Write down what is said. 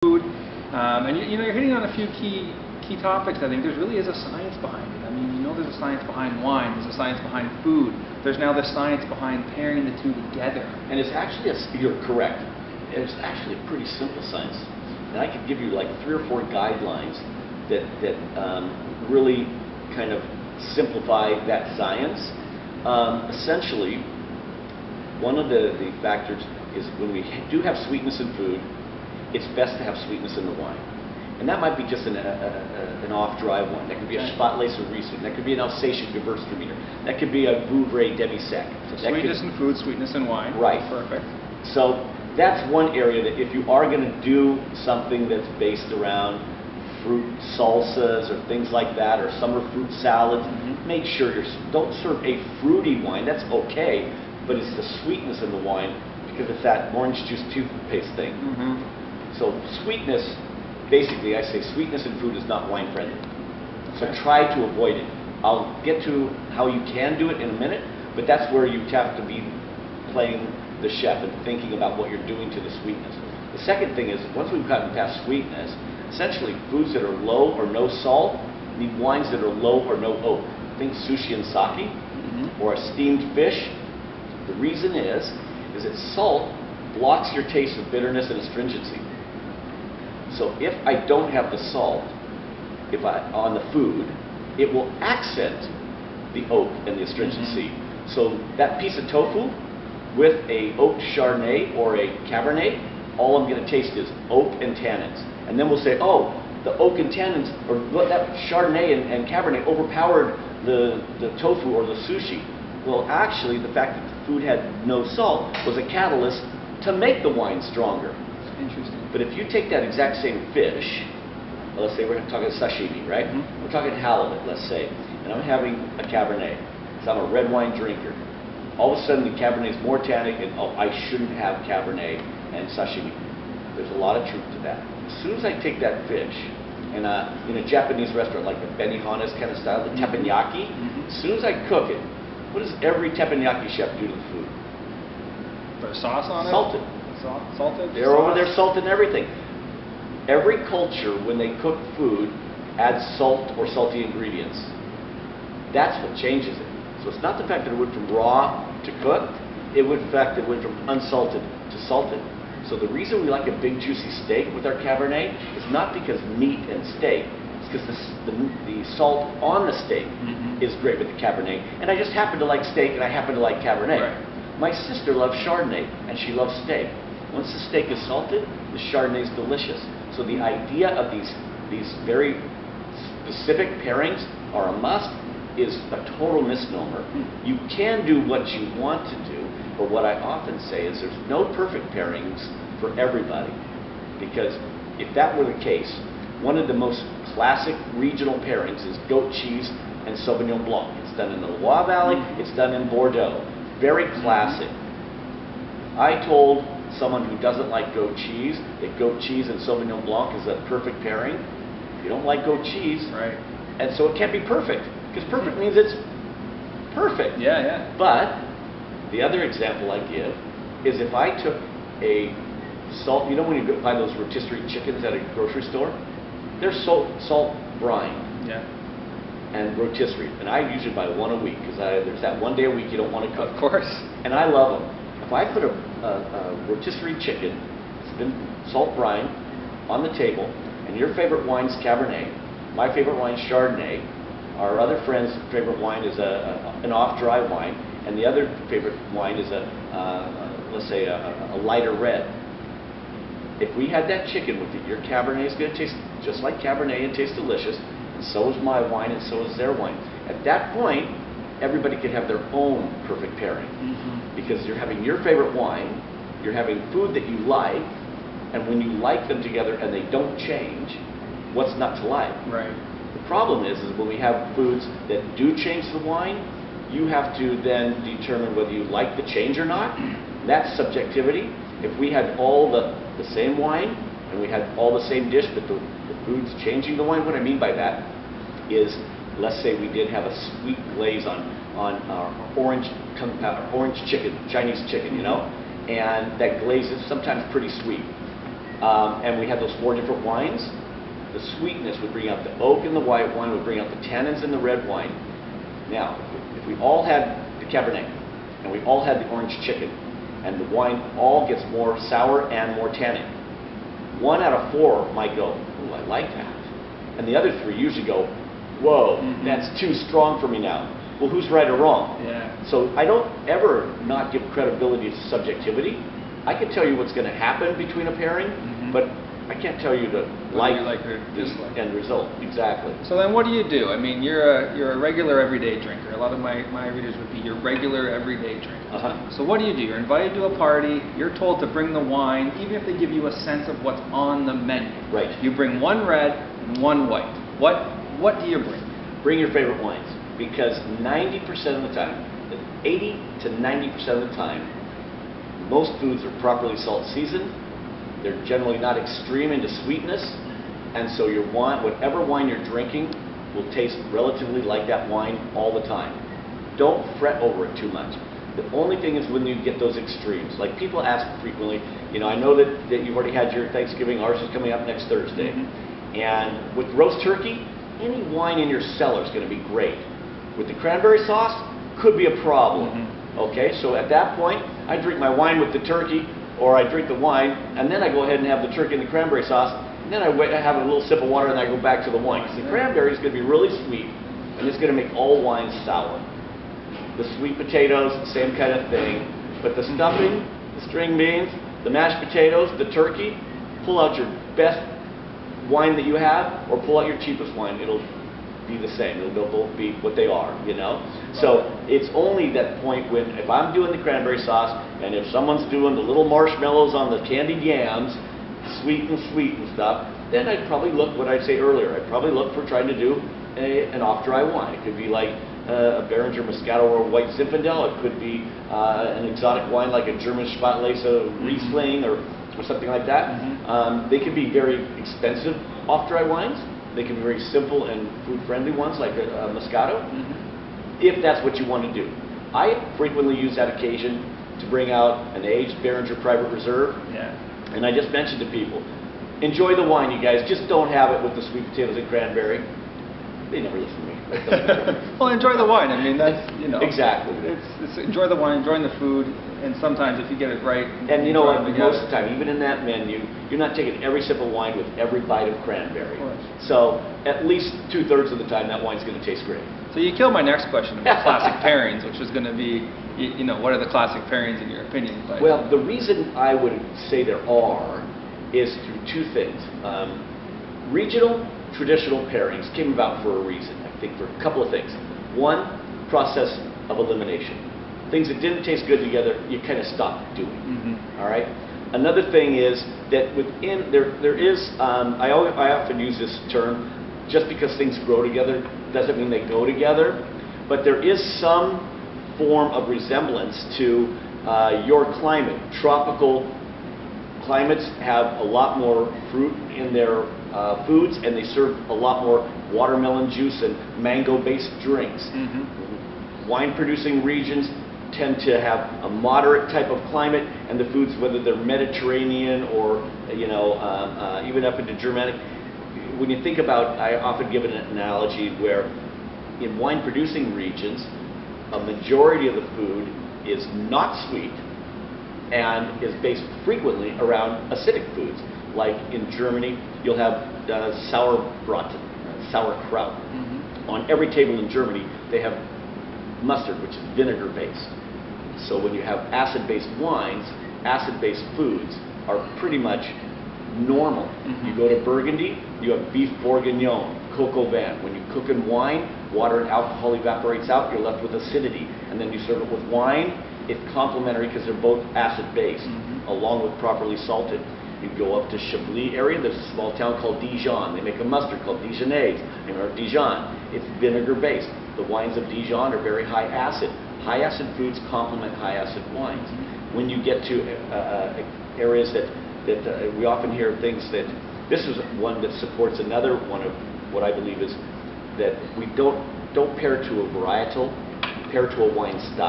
food, and you're hitting on a few key topics. I think there really is a science behind it. I mean, there's a science behind wine, there's a science behind food, there's now the science behind pairing the two together. And it's actually, you're correct, it's actually a pretty simple science. And I could give you like 3 or 4 guidelines that really kind of simplify that science. Essentially, one of the factors is when we do have sweetness in food, it's best to have sweetness in the wine. And that might be just an off-dry wine. That could be a Spatlese or Riesling. That could be an Alsatian Gewürztraminer. That could be a Vouvray demi-sec. So sweetness in food, sweetness in wine. Right. Perfect. So that's one area that if you are going to do something that's based around fruit salsas or things like that, or summer fruit salads, make sure don't serve a fruity wine. That's okay, but it's the sweetness in the wine, because it's that orange juice toothpaste thing. So sweetness, basically I say sweetness in food is not wine friendly. So try to avoid it. I'll get to how you can do it in a minute, but that's where you have to be playing the chef and thinking about what you're doing to the sweetness. The second thing is, once we've gotten past sweetness, essentially foods that are low or no salt need wines that are low or no oak. Think sushi and sake, or a steamed fish. The reason is that salt blocks your taste of bitterness and astringency. So if I don't have the salt on the food, it will accent the oak and the astringency. So that piece of tofu with a oaked Chardonnay or a Cabernet, all I'm going to taste is oak and tannins. And then we'll say, oh, the oak and tannins, or that Chardonnay and Cabernet overpowered the tofu or the sushi. Well, actually, the fact that the food had no salt was a catalyst to make the wine stronger. Interesting. But if you take that exact same fish, let's say we're talking sashimi, right? We're talking halibut, let's say, and I'm having a Cabernet, because I'm a red wine drinker. All of a sudden, the Cabernet is more tannic, and oh, I shouldn't have Cabernet and sashimi. There's a lot of truth to that. As soon as I take that fish, and in a Japanese restaurant, like the Benihana's kind of style, the teppanyaki, as soon as I cook it, what does every teppanyaki chef do to the food? Put a sauce on it? Salted. Salted? They're over there salted and everything. Every culture, when they cook food, adds salt or salty ingredients. That's what changes it. So it's not the fact that it went from raw to cooked, it was the fact that it went from unsalted to salted. So the reason we like a big juicy steak with our Cabernet is not because meat and steak, it's because the salt on the steak is great with the Cabernet. And I just happen to like steak and I happen to like Cabernet. Right. My sister loves Chardonnay and she loves steak. Once the steak is salted, the Chardonnay is delicious. So the idea of these very specific pairings are a must is a total misnomer. You can do what you want to do, but what I often say is there's no perfect pairings for everybody. Because if that were the case, one of the most classic regional pairings is goat cheese and Sauvignon Blanc. It's done in the Napa Valley, it's done in Bordeaux. Very classic. I told someone who doesn't like goat cheese that goat cheese and Sauvignon Blanc is a perfect pairing. You don't like goat cheese, right? And so it can't be perfect, because perfect means it's perfect. Yeah. But the other example I give is if I took a salt, when you buy those rotisserie chickens at a grocery store, they're salt brine. Yeah. And rotisserie, and I usually buy one a week because there's that one day a week you don't want to cook. Of course. And I love them. If I put a rotisserie chicken, it's been salt brine, on the table, and your favorite wine's Cabernet, my favorite wine's Chardonnay, our other friend's favorite wine is an off-dry wine, and the other favorite wine is let's say a lighter red. If we had that chicken with it, your Cabernet is going to taste just like Cabernet and taste delicious, and so is my wine, and so is their wine. At that point, everybody can have their own perfect pairing. Because you're having your favorite wine, you're having food that you like, and when you like them together and they don't change, what's not to like? Right. The problem is when we have foods that do change the wine, you have to then determine whether you like the change or not. That's subjectivity. If we had all the same wine, and we had all the same dish, but the food's changing the wine, what I mean by that is, let's say we did have a sweet glaze on our orange chicken, Chinese chicken, and that glaze is sometimes pretty sweet. and we had those 4 different wines, the sweetness would bring out the oak in the white wine, would bring out the tannins in the red wine. Now, if we all had the Cabernet, and we all had the orange chicken, and the wine all gets more sour and more tannic, 1 out of 4 might go, ooh, I like that. And the other 3 usually go, whoa, that's too strong for me now. Well, who's right or wrong? Yeah. So I don't ever not give credibility to subjectivity. I can tell you what's going to happen between a pairing, but I can't tell you to like or dislike. the end result. Exactly. So then what do you do? I mean, you're a regular everyday drinker. A lot of my readers would be your regular everyday drinker. So what do? You're invited to a party, you're told to bring the wine, even if they give you a sense of what's on the menu. Right. You bring 1 red and 1 white. What do you bring? Bring your favorite wines, because 90% of the time, 80 to 90% of the time, most foods are properly salt seasoned. They're generally not extreme into sweetness, and so your wine, whatever wine you're drinking, will taste relatively like that wine all the time. Don't fret over it too much. The only thing is when you get those extremes. Like people ask frequently, I know that you've already had your Thanksgiving, ours is coming up next Thursday. And with roast turkey, any wine in your cellar is going to be great. With the cranberry sauce, could be a problem. Okay, so at that point, I drink my wine with the turkey, or I drink the wine, and then I go ahead and have the turkey and the cranberry sauce, and then I have a little sip of water, and I go back to the wine. Because the cranberry is going to be really sweet, and it's going to make all wines sour. The sweet potatoes, same kind of thing, but the stuffing, the string beans, the mashed potatoes, the turkey, pull out your best wine that you have, or pull out your cheapest wine. It'll be the same. They'll both be what they are, So it's only that point when, if I'm doing the cranberry sauce, and if someone's doing the little marshmallows on the candied yams, sweet and stuff, then I'd probably look, what I say earlier, I'd probably look for trying to do an off-dry wine. It could be like a Beringer Moscato or a White Zinfandel. It could be an exotic wine like a German Spätlese Riesling or something like that. They can be very expensive off-dry wines. They can be very simple and food-friendly ones like a Moscato, if that's what you want to do. I frequently use that occasion to bring out an aged Beringer Private Reserve. And I just mentioned to people, enjoy the wine, you guys. Just don't have it with the sweet potatoes and cranberry. They never listen to me. Well, enjoy the wine. I mean, that's, Exactly. It's enjoy the wine, enjoying the food, and sometimes if you get it right. And you know what, most of the time, even in that menu, you're not taking every sip of wine with every bite of cranberry. So at least 2/3 of the time, that wine's going to taste great. So you killed my next question about classic pairings, which was going to be, what are the classic pairings in your opinion? Well, the reason I would say there are is through 2 things. Regional, traditional pairings came about for a reason, I think, for a couple of things. One, process of elimination. Things that didn't taste good together, you kind of stopped doing. All right. Another thing is that within there is I often use this term. Just because things grow together doesn't mean they go together, but there is some form of resemblance to your climate. Tropical climates have a lot more fruit in their foods, and they serve a lot more watermelon juice and mango-based drinks. Wine-producing regions tend to have a moderate type of climate, and the foods, whether they're Mediterranean or even up into Germanic. When you think about, I often give an analogy where in wine-producing regions, a majority of the food is not sweet and is based frequently around acidic foods. Like in Germany, you'll have sauerbraten, sauerkraut. On every table in Germany, they have mustard, which is vinegar-based. So when you have acid-based wines, acid-based foods are pretty much normal. You go to Burgundy, you have beef bourguignon, coq au vin. When you cook in wine, water and alcohol evaporates out, you're left with acidity. And then you serve it with wine, it's complementary because they're both acid-based, along with properly salted. You go up to Chablis area, there's a small town called Dijon. They make a mustard called Dijonnaise, or Dijon. It's vinegar-based. The wines of Dijon are very high acid. High acid foods complement high acid wines. When you get to areas that we often hear things that, this is one that supports another one of what I believe is that we don't pair to a varietal, pair to a wine style.